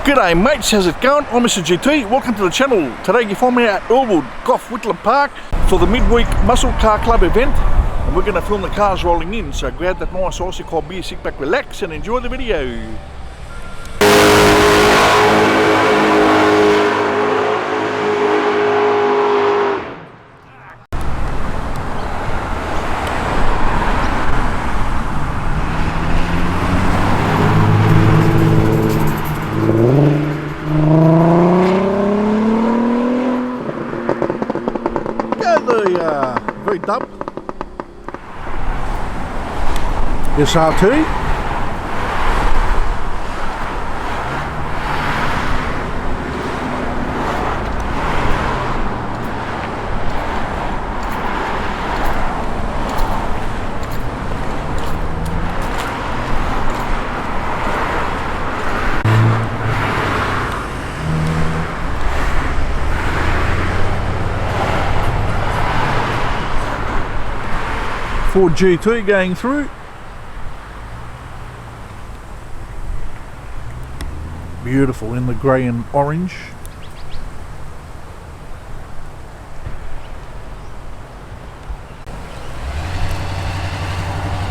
G'day mates, how's it going? I'm Mr. GT, welcome to the channel. Today you find me at Earlwood, Gough Whitlam Park for the Midweek Muscle Car Club event. And we're going to film the cars rolling in, so grab that nice icy cold beer, sit back, relax and enjoy the video. Dub SRT. Ford GT going through. Beautiful in the grey and orange.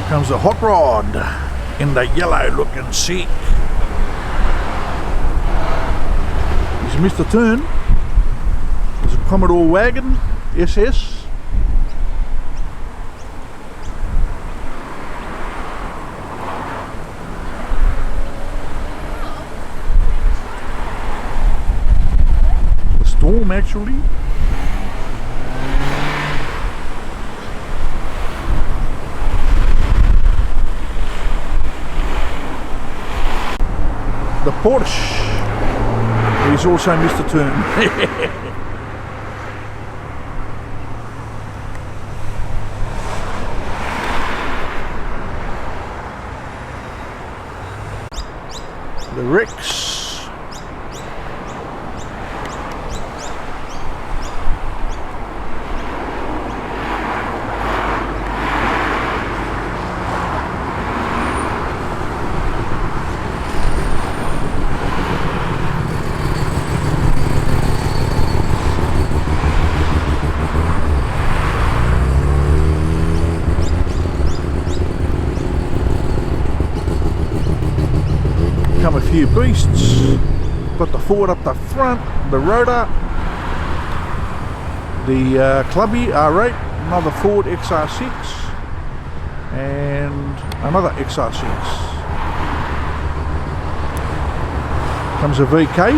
Comes a hot rod in the yellow looking seat. He's missed a turn. There's a Commodore wagon SS. Storm actually. The Porsche. He's also missed a turn. The Rex. Come a few beasts. Got the Ford up the front, the Rotor, the Clubby R8, another Ford XR6 and another XR6. Comes a VK.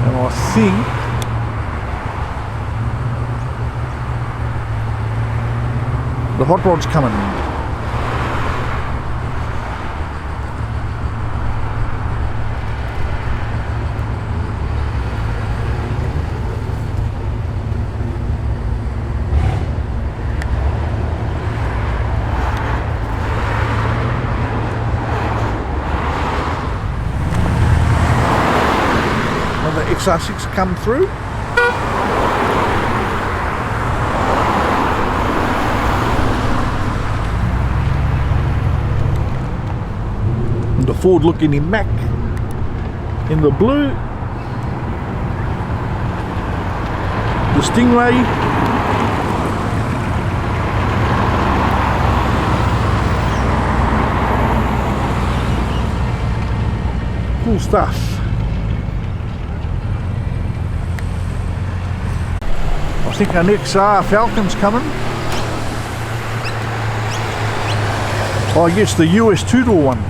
And I think the hot rod's coming. Another XR6 come through. The Ford looking in Mac in the blue, the Stingray, cool stuff. I think our next Falcon's coming. Oh, I guess the US two-door one.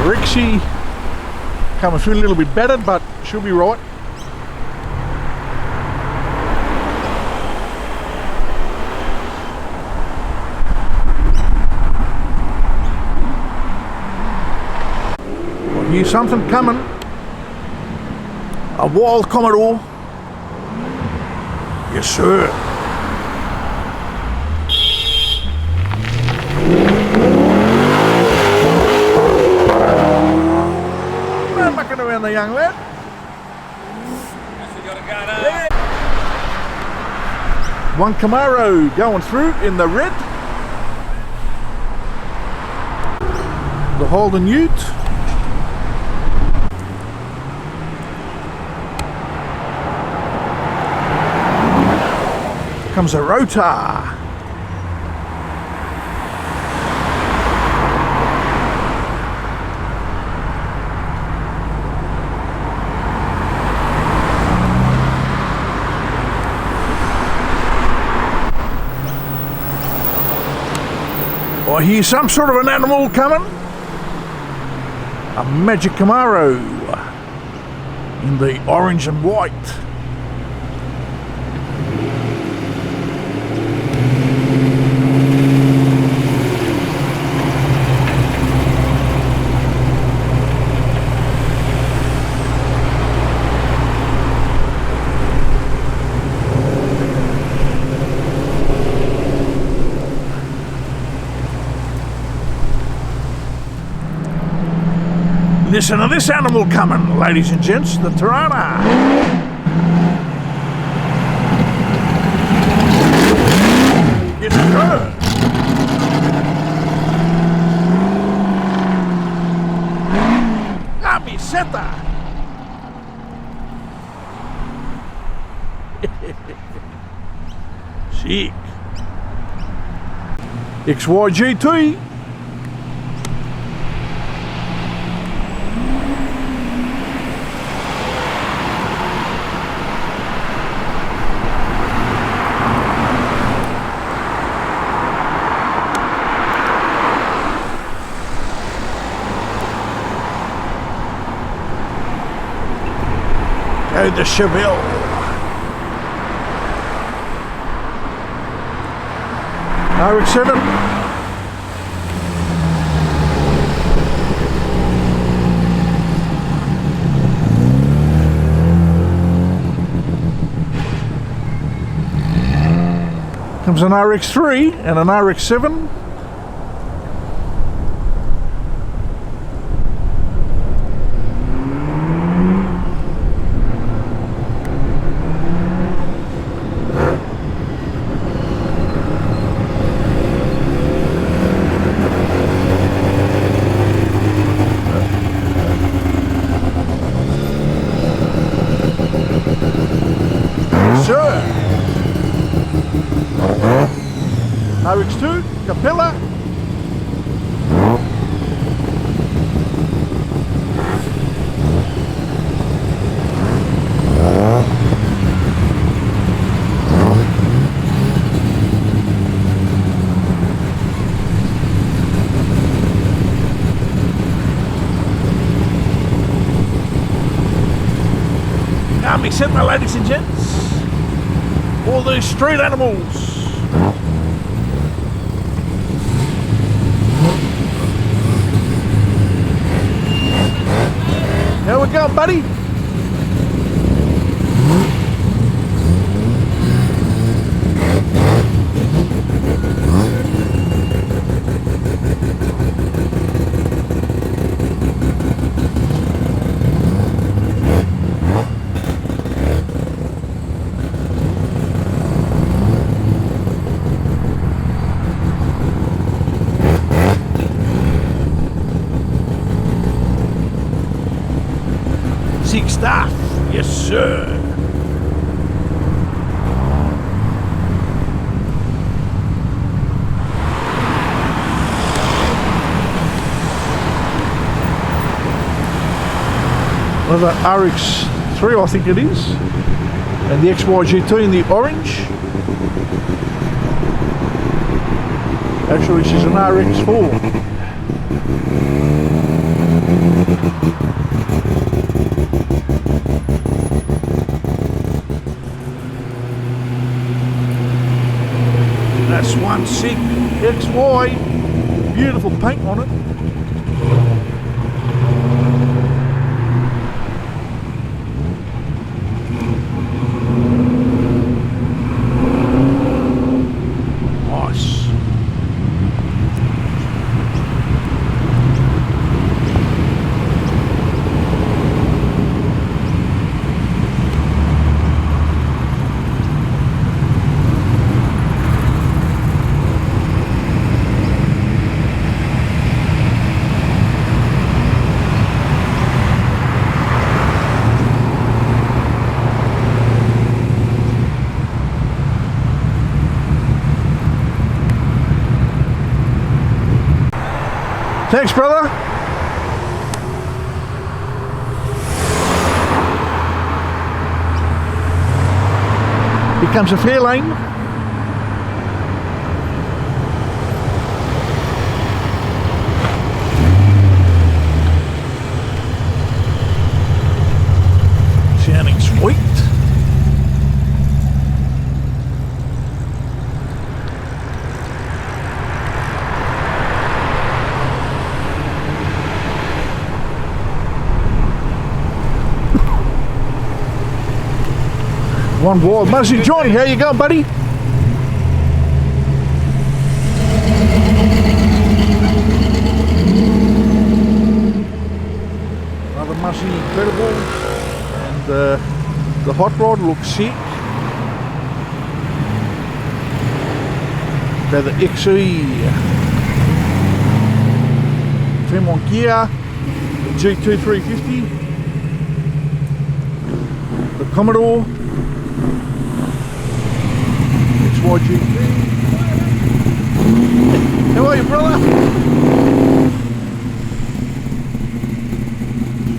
Rixie coming through a little bit battered, but she'll be right. hear something coming. A wild Commodore. Yes, sir. No mucking around the young lad. Yeah. One Camaro going through in the red. The Holden Ute. Comes a Rotor. I hear some sort of an animal coming. A Magic Camaro in the orange and white. Listen to this animal coming, ladies and gents, the Tirana. Yes, sir. Camiseta. Sick. XYGT. The Chevelle. RX-7. Comes an RX-3 and an RX-7. RX2, Capella. Army Centre, ladies and gents. All these street animals. How we going, buddy? Sick stuff, yes sir. Another RX-3 I think it is, and the XYGT in the orange. Actually this is an RX-4. That's one sick XY, beautiful paint on it. Thanks, brother. Here comes a fair lane. Sounding sweet. One wild Muzzy. John, how you going, buddy? Another Muzzy, incredible. And the hot rod looks sick. About the XE Fremont gear, the G2 350, the Commodore, XYGP. How are you, brother?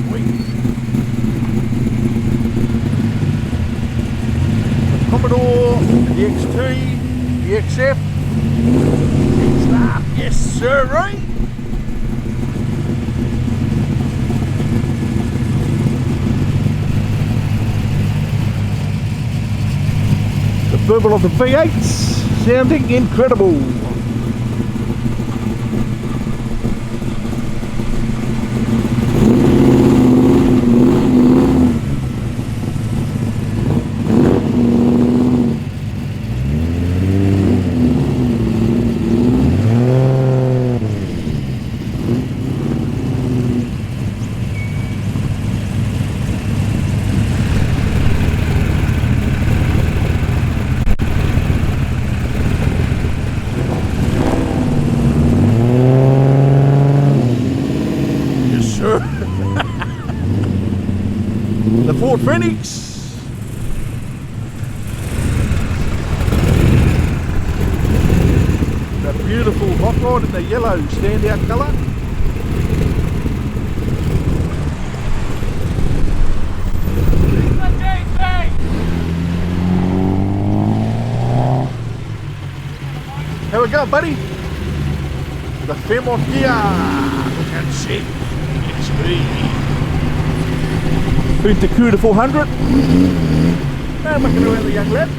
Sweet. The Commodore, the XT, the XF. Start. Yes, sir, right? The burble of the V8s sounding incredible. The Ford Phoenix. That beautiful hot rod in the yellow standout colour. How we going, buddy? The Fremont gear. Look and see. It's me. Beat the Cuda 400. Now mucking around the young lad.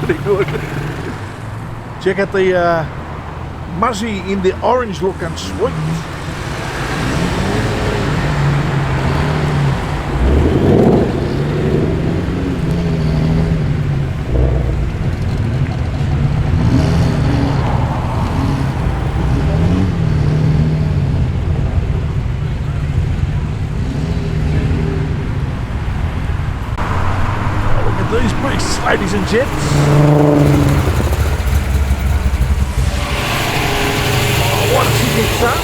Pretty good. Check out the Muzzy in the orange looking sweet. These beasts, ladies and gents. Oh, what a sick son.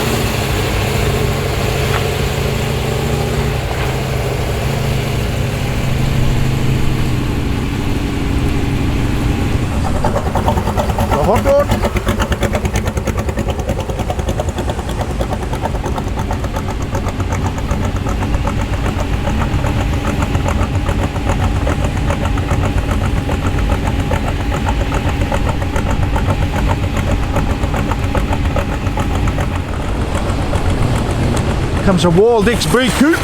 The hot rod. Comes a Wild XB coupe.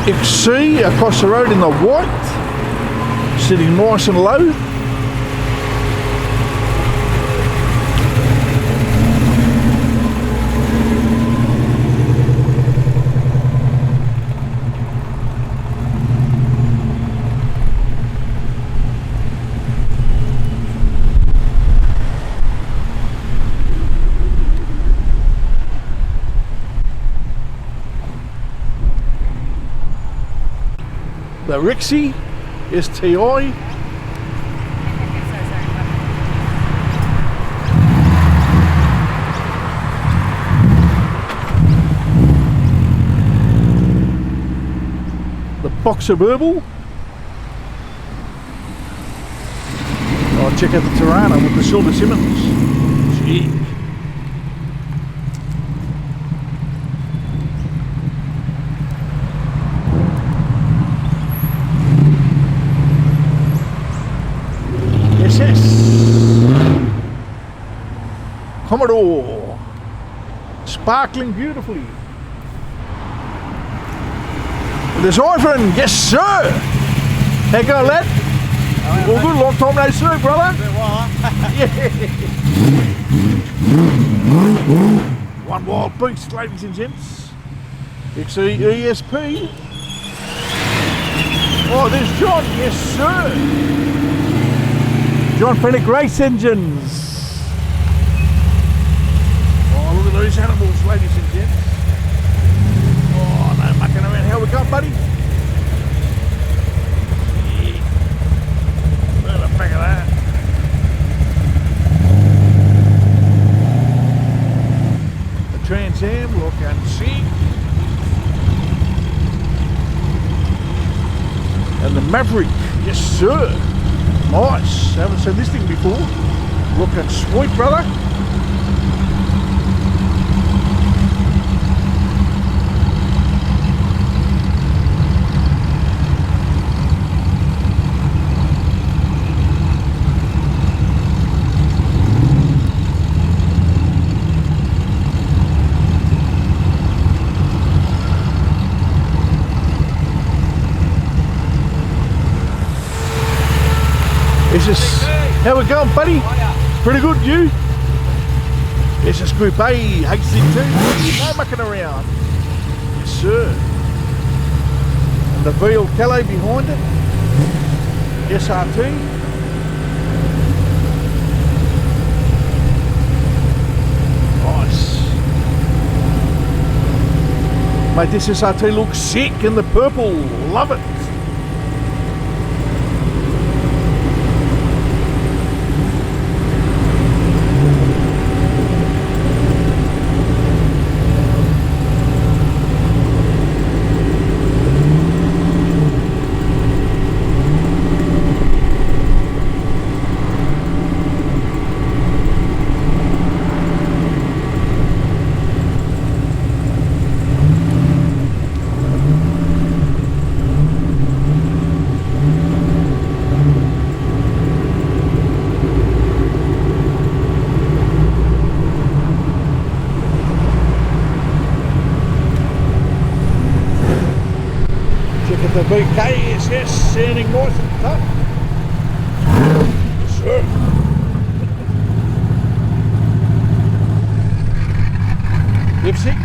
XC across the road in the white, sitting nice and low. The Rixie STI. The Boxer Verbal. Oh, check out the Tirana with the Silver Simmons. Gee. Commodore, sparkling beautifully. The Siphon, yes sir. How you going, lad? All good, long time no see, brother. Yeah. One wild beast, ladies and gents. XEESP. Oh, there's John, yes sir. John Fennick Race Engines. Look at those animals, ladies and gents. Oh, no mucking around. How we going, buddy? Yeah. Look at the back of that. The Trans Am, look and see. And the Maverick, yes sir. Nice. Haven't seen this thing before. Looking sweet, brother. How we going, buddy? Pretty good, you? This is Group A, HC2, no mucking around. Yes, sir. And the VL Calais behind it. SRT. Nice. Mate, this SRT looks sick in the purple. Love it. The BKSS sounding nice and tough. Yes, sir. F6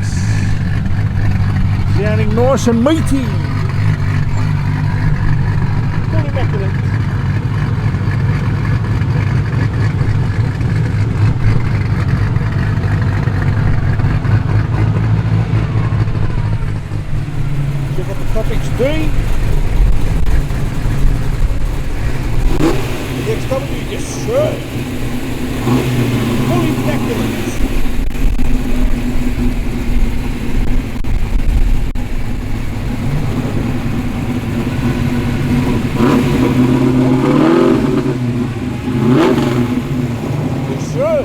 sounding nice and meaty. Fully immaculate. Check out the Topics D. XW, yes sir. Fully immaculate. Yes sir.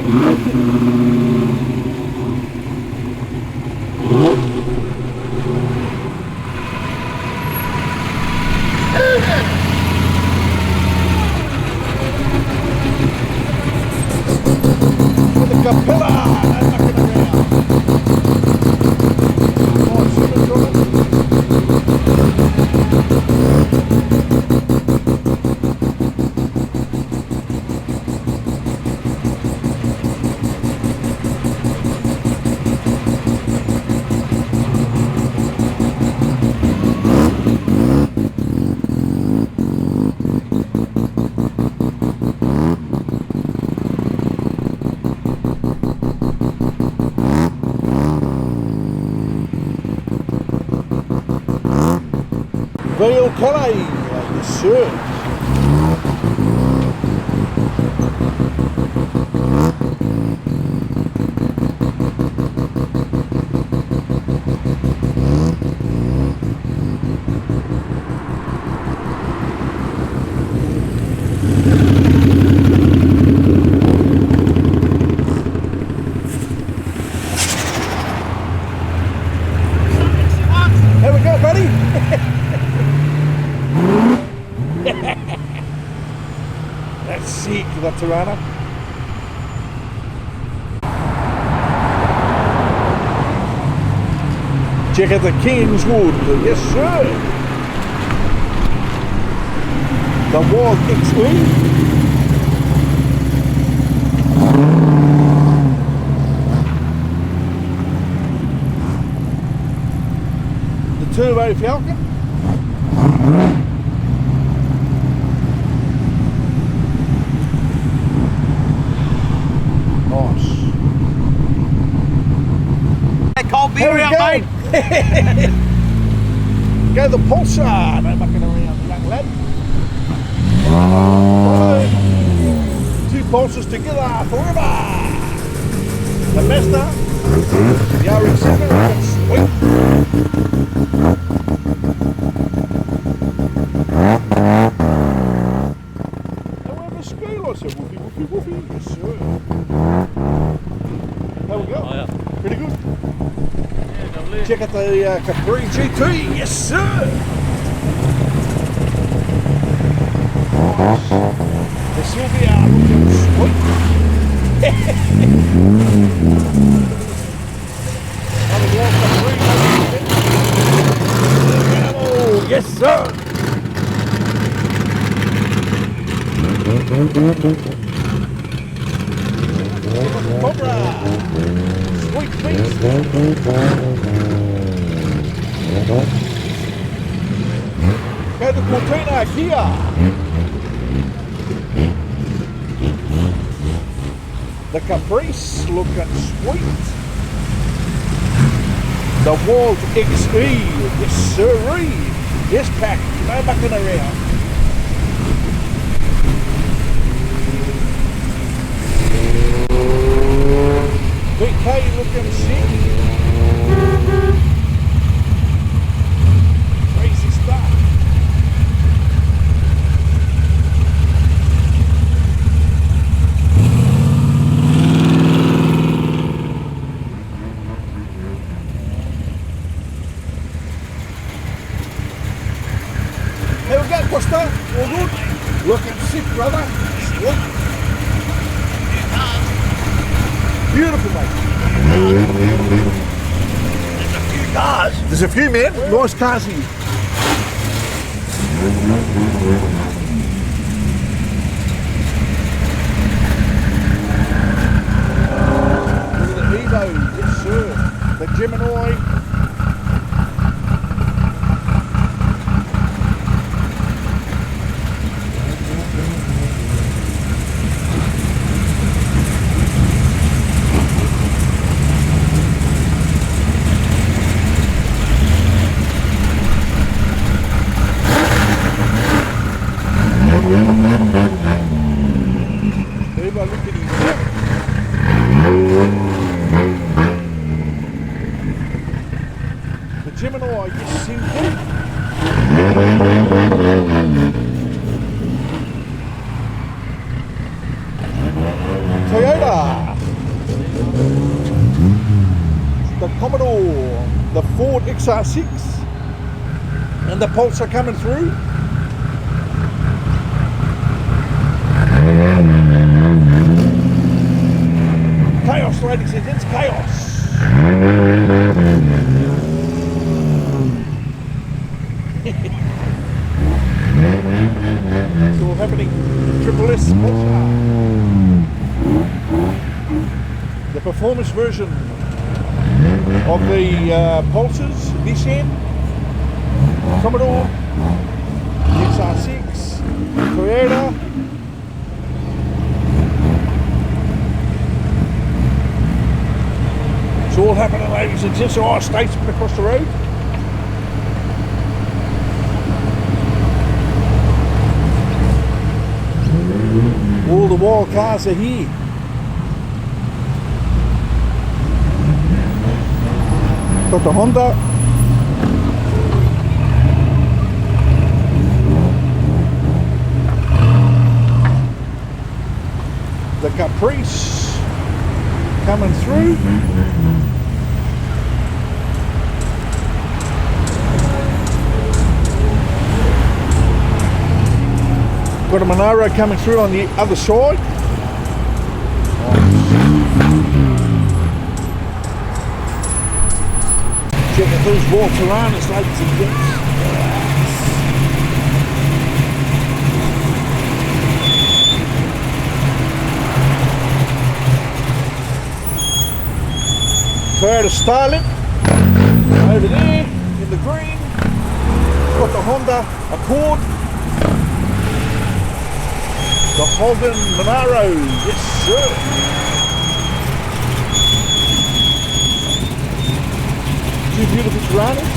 Capella! I'm knocking around. Oh, VL Calais, yes sir. There we go, buddy. That's sick, that Tirana. Check out the Kingswood, yes sir. The Wild XE. Turbo Falcon. Nice. Cold beer out, mate. Go the Pulsar. No mucking around, young lad. Two pulses together forever. The Mazda. The RX-7. Sweet. However, scale I said woofy, woofy, woofy. Yes, sir. There we go. Oh, yeah. Pretty good. Yeah, lovely. Check out the Capri GT. Yes, sir. The Sylvia looking sweet. Oh, yes, sir. Cobra. Sweet beast. Go to Cortina Kia. The Caprice looking sweet. The Wild XE, yes sirree. Yes, pack, no mucking around. BK looking sick. Crazy stuff. There we go, Costa. All good. Looking sick, brother. Sweet. Beautiful, mate. There's a few cars. There's a few, man. Nice cars here. Look at the Evo. Yes, sir. The Gemini. The Gemini is simple. Toyota. The Commodore. The Ford XR6. And the Pulsar coming through. Chaos, ladies and gents, chaos. It's all happening. Triple S Pulsar. The performance version of the Pulsars this end. Commodore, XR6, Toyota. It's all happening, ladies and gents. Oh, statesman across the road. wild cars are here. Got the Honda. The Caprice coming through. Got a Monaro coming through on the other side. Checking those wall piranhas, ladies and gents. Toyota Starlet over there in the green. Got the Honda Accord. The Holden Monaro, yes sir. Two beautiful piranhas.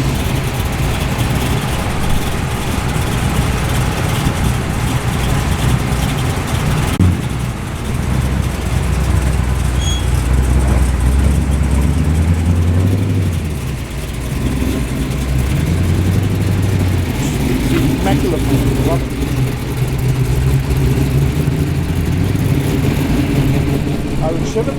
Immaculate, love it. Seven.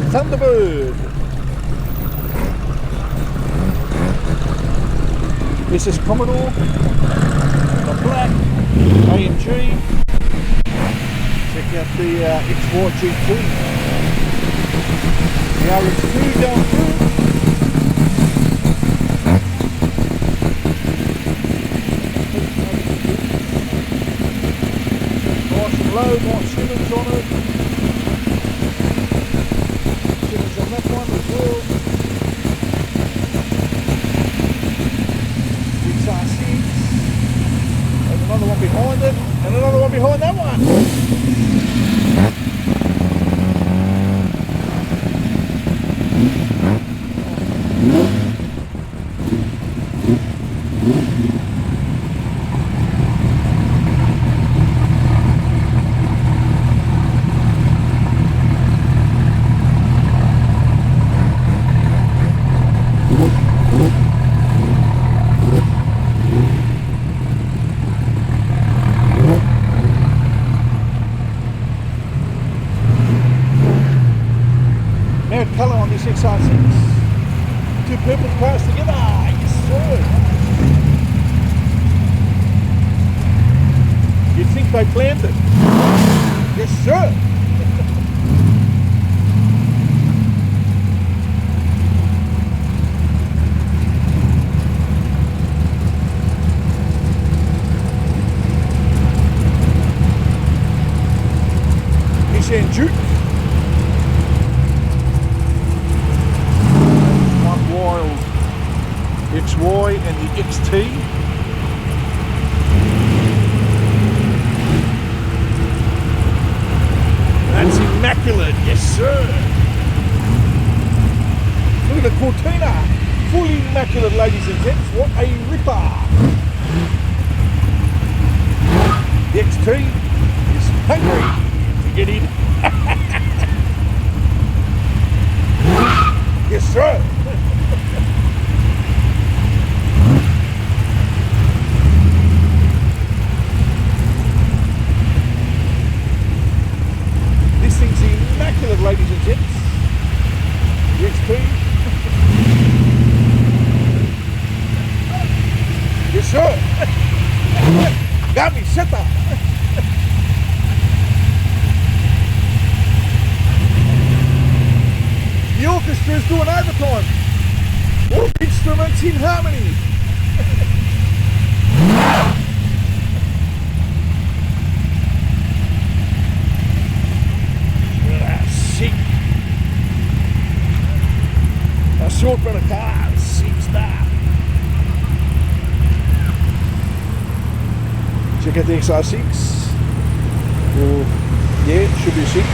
Thunderbird. This is Commodore, the black AMG. Check out the XYGT. The RX2 going through. Nice and low, nice Simmons on it. On that one as well. XR6. There's another one behind it, and another one behind that one. Colour on this XR6. Two purple cars together. Yes sir. You'd think they planned it. Yes sir. Nissan Juke. XY and the XT. That's immaculate, yes sir. Look at the Cortina, fully immaculate, ladies and gents. What a ripper! The XT is hungry to get in. Yes sir. Ladies and gents, the XP. Yes sir. Got me, shut up. The orchestra is doing overtime. All instruments in harmony. Check out the XR6. Or, yeah, it should be a 6.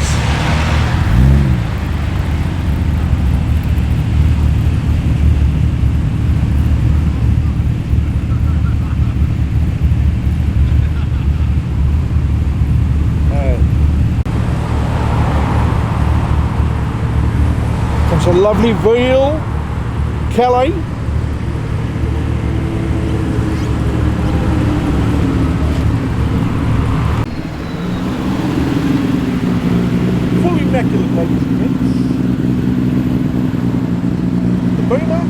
Comes a lovely veal Calais. Full immaculate, ladies and gents. The Boomer.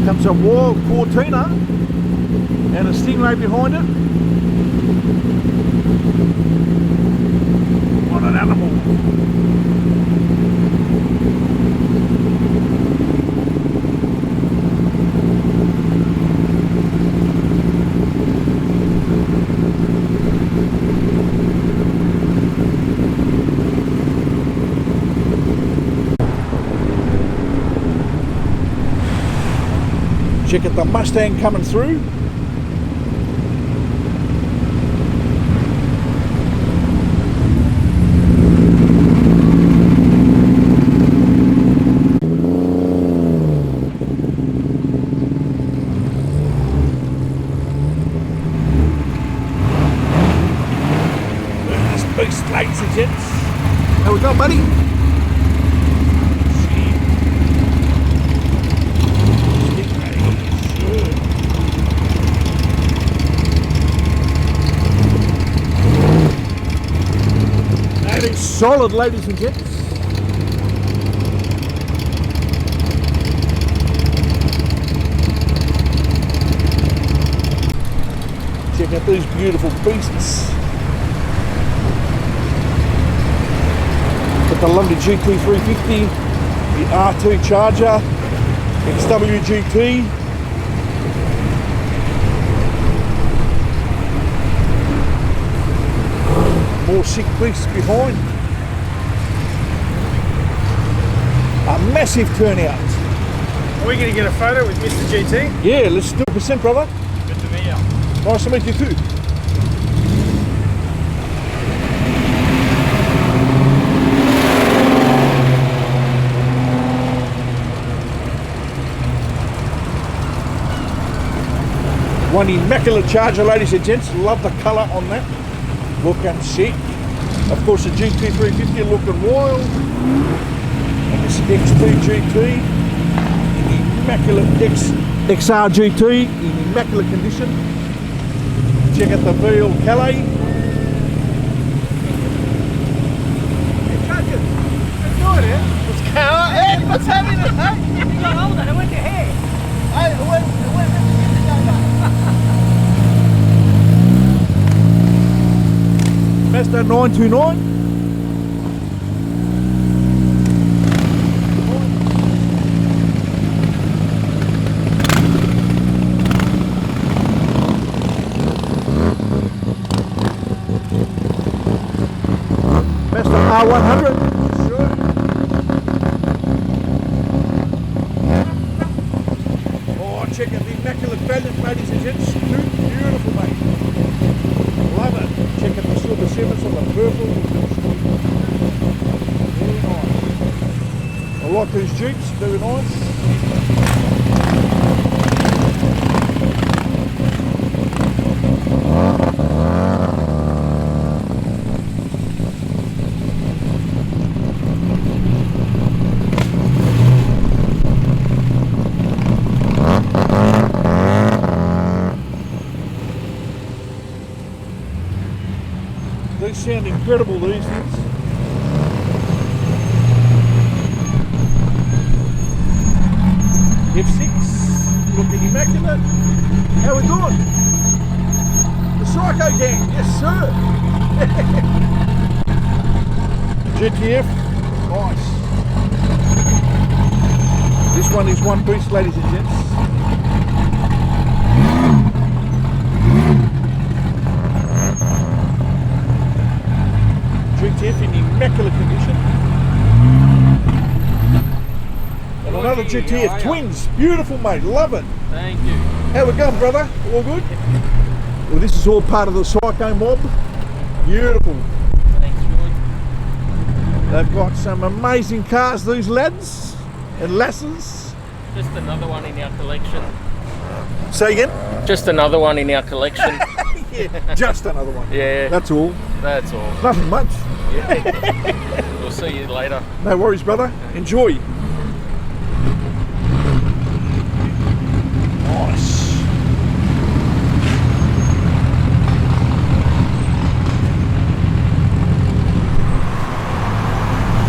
Comes a wild Cortina and a Stingray behind it. What an animal. Check out the Mustang coming through. This beast, ladies and gents. How we go, buddy? Solid, ladies and gents. Check out these beautiful beasts. Got the lovely GT350, the R2 Charger, XWGT. More sick beasts behind. A massive turnout. Are we going to get a photo with Mr. GT? Yeah, let's do it, brother. Good to meet you. Nice to meet you too. One immaculate Charger, ladies and gents. Love the colour on that. Looking sick. Of course, the GT350 looking wild. And this X2 GT, immaculate XR GT in immaculate condition. Check out the veal Calais. What's happening? You got older, I went to hair. Mazda 929. Mazda R100. Sure. Oh, check out the immaculate Valiant, ladies and gents. Beautiful, mate. Love it. Check out the silver sevens on the purple. Very nice. I like these Jeeps, very nice. These sound incredible, these things. F6, looking immaculate. How we doing? The Psycho Gang, yes sir. GTF, nice. This one is one piece, ladies and gents. GTF in immaculate condition. And another GTF twins. Beautiful, mate. Love it. Thank you. How we going, brother? All good? Well, this is all part of the Psycho mob. Beautiful. Thanks, George. They've got some amazing cars, these lads and lasses. Just another one in our collection. Say again? Just another one in our collection. Yeah, just another one. Yeah. That's all. That's all. Nothing much. Yeah. We'll see you later. No worries, brother. Enjoy. Nice.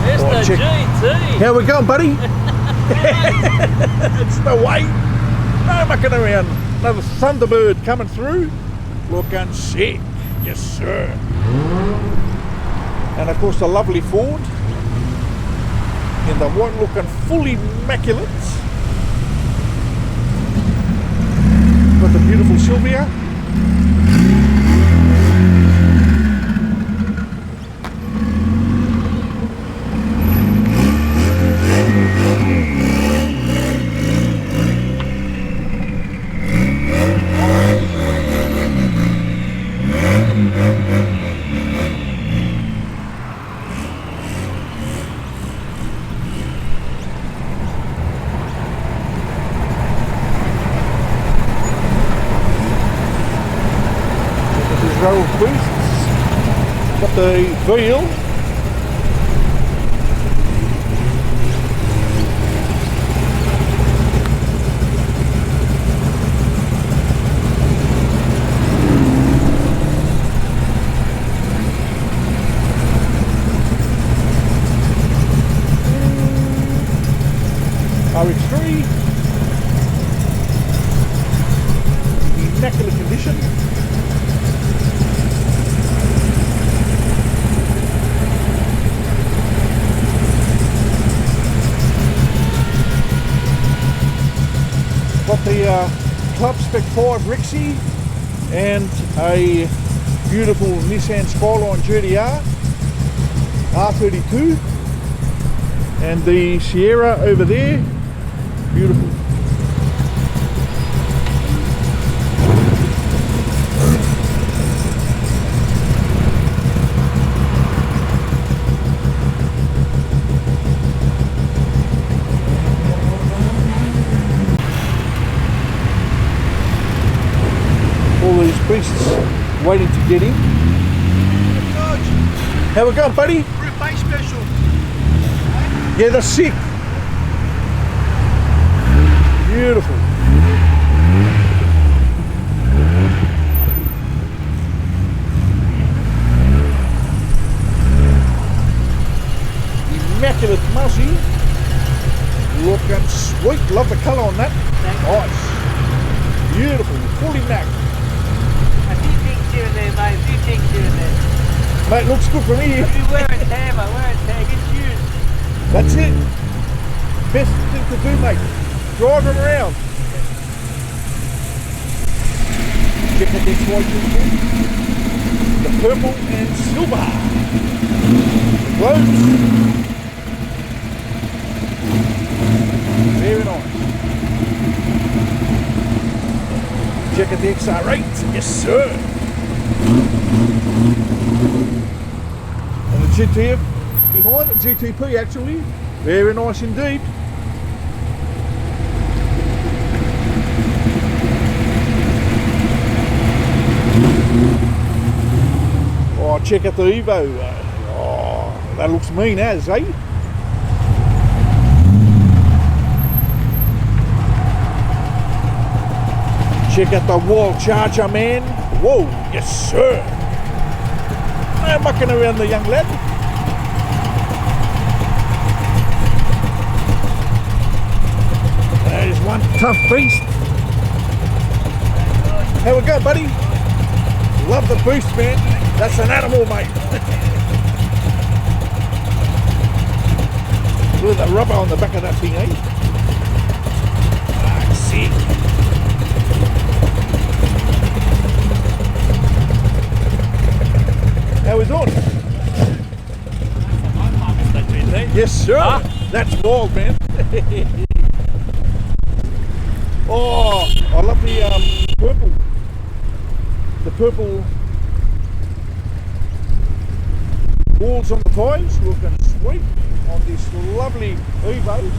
Mr. check. GT. How we going, buddy? It's the way. No mucking around. Another Thunderbird coming through. Looking sick. Yes, sir. And of course the lovely Ford. In the white looking full immaculate. Got the beautiful Sylvia. Row of boosts, got the wheel, RX3, immaculate condition. Got the Club Spec 5 Rexy and a beautiful Nissan Skyline GTR R32 and the Sierra over there, beautiful. All these beasts waiting to get in. How we going, buddy? Group A special. Yeah, they're sick. Beautiful. Immaculate muzzy. Looking sweet. Love the colour on that. Nice. Beautiful. Fully mac. A few things here and there, mate. A few things here and there. Mate, looks good for me. You wear a tag, mate. Wear a tag. It's used. That's it. Best thing to do, mate. Drive them around. Check out this white uniform. The purple and silver. Close. Very nice. Check out the XR8. Yes, sir. And the GTF behind the GTP actually. Very nice indeed. Oh, check out the Evo. Oh, that looks mean as, eh? Check out the wall charger, man. Whoa, yes sir. No mucking around the young lad. There's one tough beast. How we go, buddy? Love the boost, man. That's an animal, mate. Look at the rubber on the back of that thing, eh? Ah, sick. How we doing? Yes, sir. Huh? That's wild, man. Oh, I love the purple. The purple balls on the tyres, looking sweet on this lovely Evo.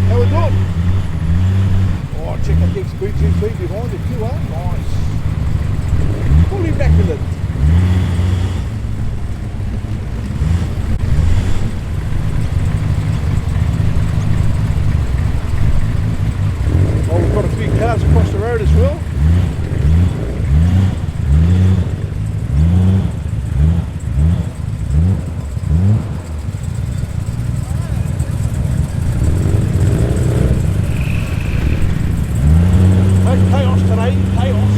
How we doing? Oh, check out the XBGP behind it too, Nice. Fully immaculate. Oh, we've got a few cars across the road as well. Chaos today, chaos.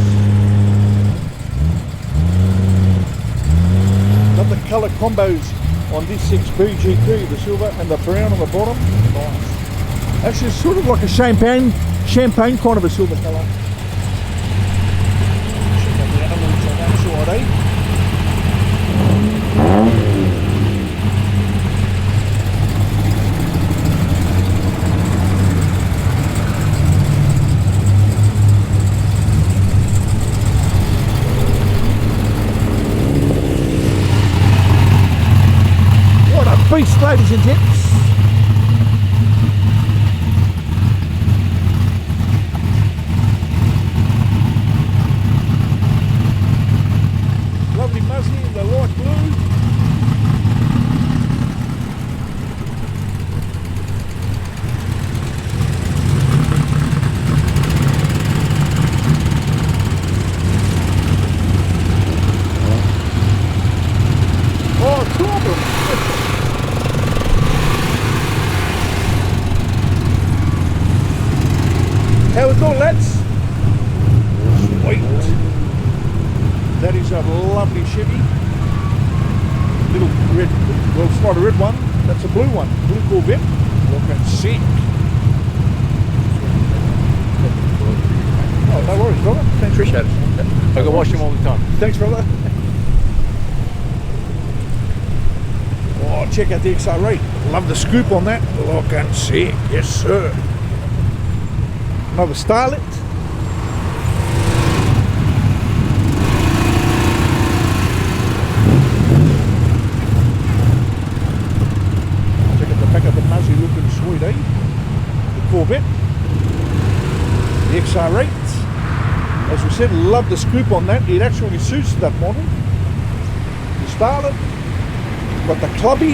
Got the colour combos on this 6BGT, the silver and the brown on the bottom. Nice. Actually, it's sort of like a champagne kind of a silver colour. Check out the animals on that side, eh? Beast, ladies and gents. Lovely muzzy in the light blue. Oh, two of them. How we doing, lads? Sweet. That is a lovely Chevy. Little red, well, it's not a red one, that's a blue one. Blue Corvette. Looking sick. Oh, no worries, brother. Thanks, Richard. I can wash them all the time. Thanks, brother. Oh, check out the XR8. Love the scoop on that. Looking sick. Yes, sir. Another Starlet. Check out the back of the Muzzy, looking sweet, eh? The Corvette. The XR8. As we said, love the scoop on that. It actually suits that model. The Starlet. Got the Clubby.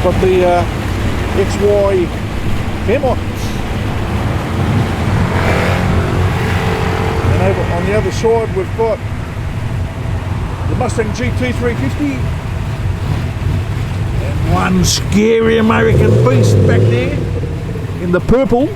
Got the XY Vermont. And over on the other side we've got the Mustang GT350 and one scary American beast back there in the purple.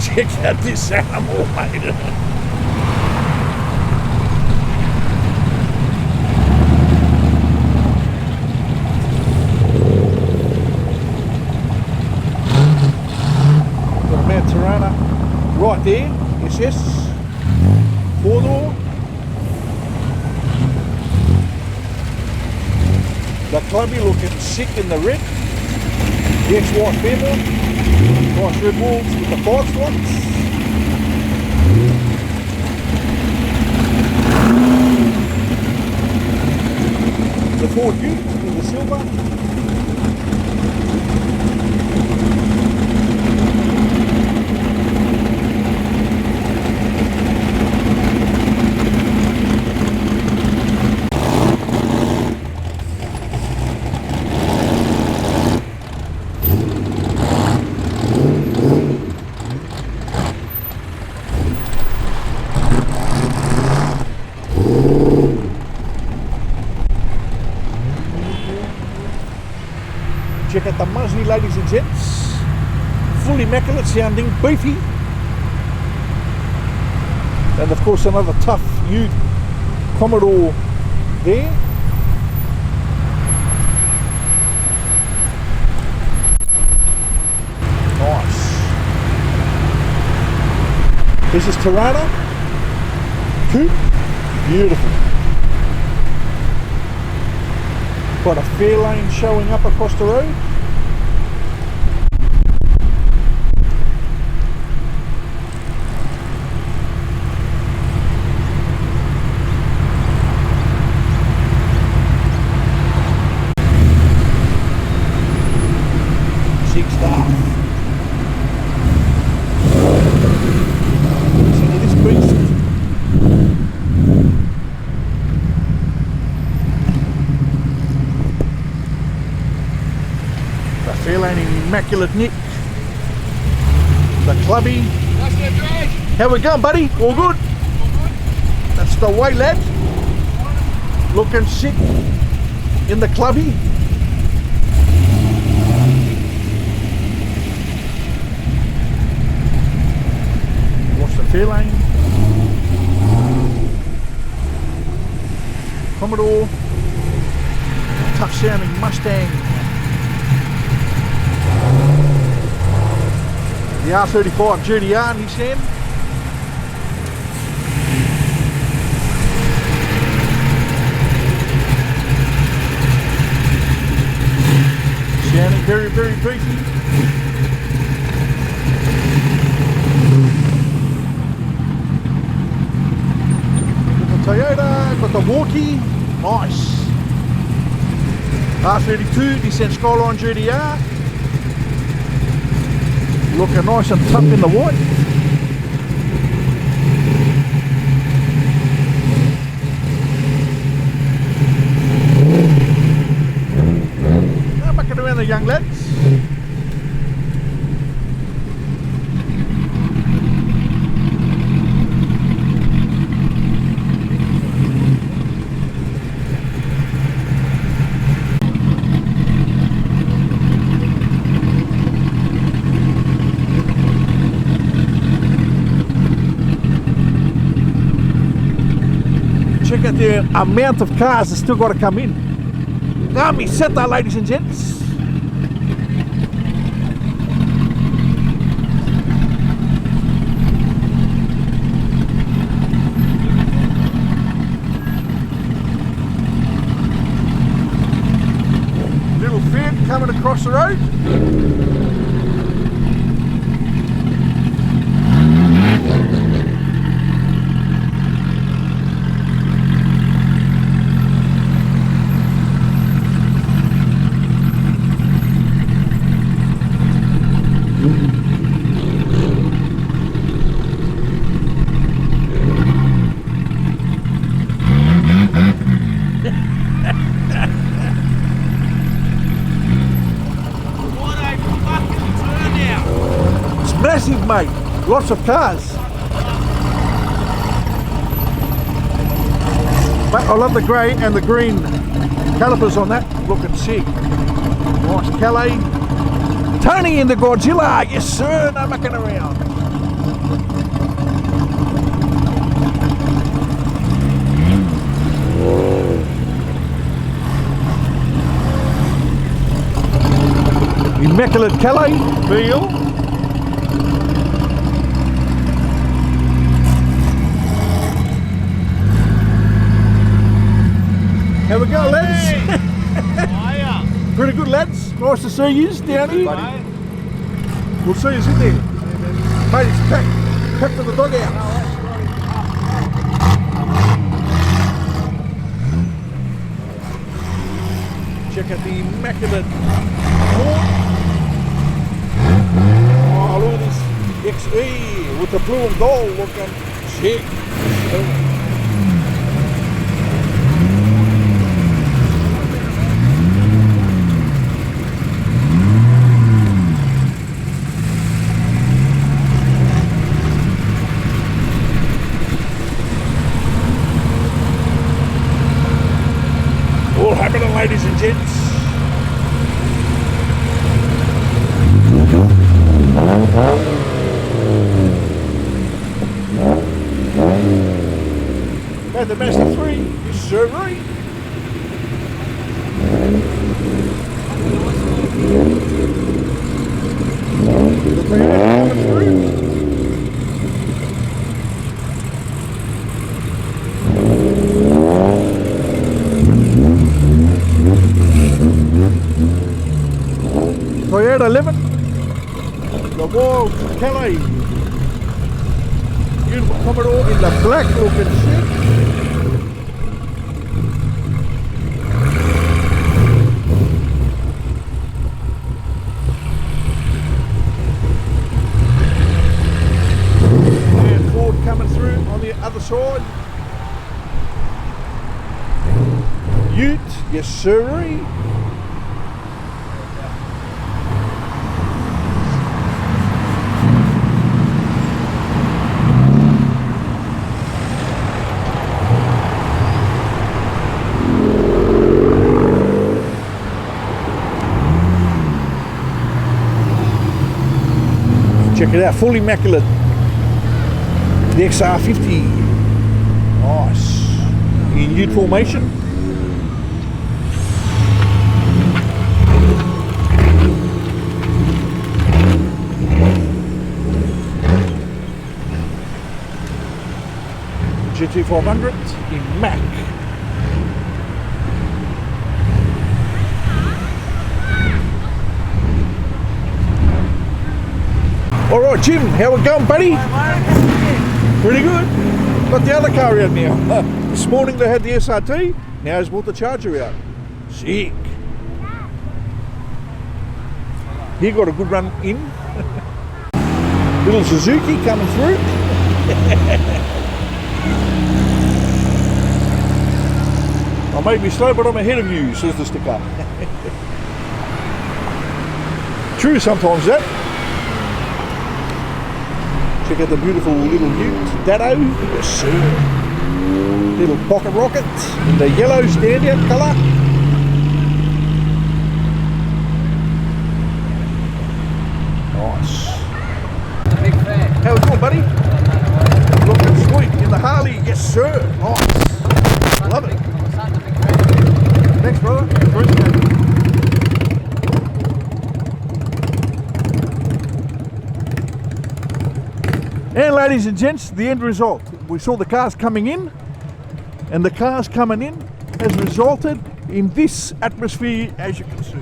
Check out this animal, mate. Got a Mount Tirana right there, SS, 4-door. The Clubby looking sick in the red. The ex-white Fairmont. Nice red walls with the 5 slots. The Ford Butte in the silver. Check out the muzzle, ladies and gents. Full immaculate sounding, beefy. And of course another tough Ute Commodore there. Nice. This is Tirana. Coupe. Beautiful. Got a fair lane showing up across the road. Sick stuff. Listen to this beast. Fair lane in immaculate nick. The clubby. How we going, buddy? All good? That's the way, lad. Looking sick in the clubby. Watch the fair lane. Commodore. Tough sounding Mustang. The R35 GDR, Nissan. Sounding very, very beefy. Got the Toyota, got the Walkie, nice. R32, Nissan Skyline GDR. Looking nice and tough in the white. Now mucking around the young lads. Check out the amount of cars that still got to come in. Now me set that, ladies and gents. Little Fiat coming across the road. Massive, mate. Lots of cars. But I love the grey and the green calipers on that. Looking sick. Nice Calais. Tony in the Godzilla. Yes, sir. No mucking around. Immaculate Calais. Feel. How we go, lads? Hiya. Pretty good, lads. Nice to see you down here. Mate. We'll see you in there. Mate, it's packed. Packed to the dugout. Check out the immaculate Ford. Oh, look at this XE with the blue and gold looking sick. All happening, ladies and gents. Got the Master 3, yes sir. The Toyota coming through. Toyota 11, the Wild Calais, beautiful Commodore in the black looking shit. And Ford coming through on the other side. Ute, yes sirree. Check it out, full immaculate. The XR50. Nice. In Ute formation. GT500 in Mac. Alright Jim, how we going buddy? Pretty good. Got the other car out now. This morning they had the SRT, now he's brought the Charger out. Sick. He got a good run in. Little Suzuki coming through. I may be slow but I'm ahead of you, says the sticker. True sometimes that. Check out the beautiful little Ute Dado, yes sir. Little pocket rocket in the yellow standout colour. Nice. Big fan. How we doing, buddy? Looking sweet in the Harley, yes sir. Nice. Love it. Thanks, brother. Appreciate it. And ladies and gents, the end result. We saw the cars coming in, and the cars coming in has resulted in this atmosphere, as you can see.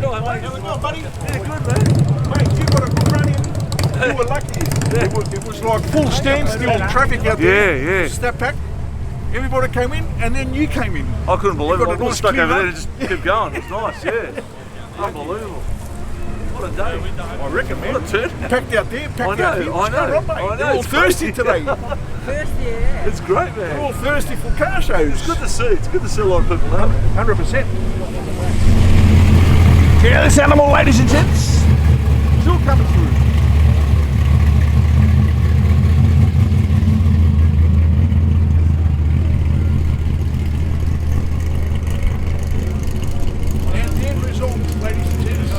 How we going, buddy? Yeah, good, man. Mate, you got a good run in. You were lucky. It was like full standstill traffic out there. Yeah, yeah. Snap back. Everybody came in, and then you came in. I couldn't believe it. I got nice stuck clear over there run. and just kept going. It was nice, yeah. Unbelievable. What a day. I reckon, man. What a turn. Packed out there, packed I know, out there. What's I know, going on, mate? I know, They're all it's thirsty crazy. today. It's great, They're man. all thirsty for car shows. It's good to see. It's good to see a lot of people out. 100%. Yeah, this animal, ladies and gents, still coming through. And the end result, ladies and gents.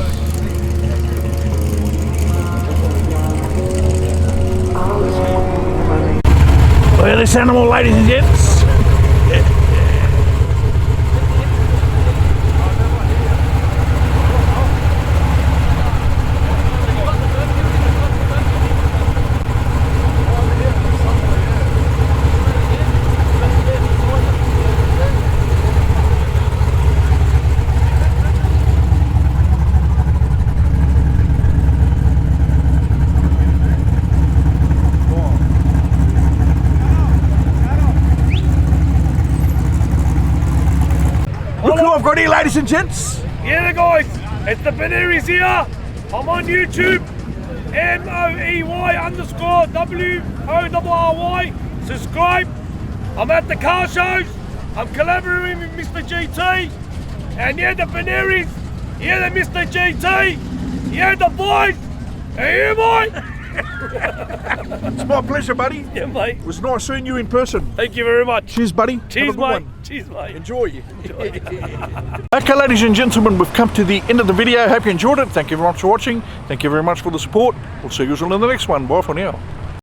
Look at this animal, ladies and gents. Look who I've got here, ladies and gents. Yeah, guys, it's the Beneries here. I'm on YouTube, MOEY_WORRY. Subscribe. I'm at the car shows. I'm collaborating with Mr. GT. And yeah, the Beneries. Yeah, the Mr. GT. Yeah, the boys. Hey, you boy. It's my pleasure, buddy. Yeah, mate. It was nice seeing you in person. Thank you very much. Cheers, buddy. Cheers, Have a good mate. one. Cheers, mate. Enjoy. Okay, ladies and gentlemen, we've come to the end of the video. Hope you enjoyed it. Thank you very much for watching. Thank you very much for the support. We'll see you all in the next one. Bye for now.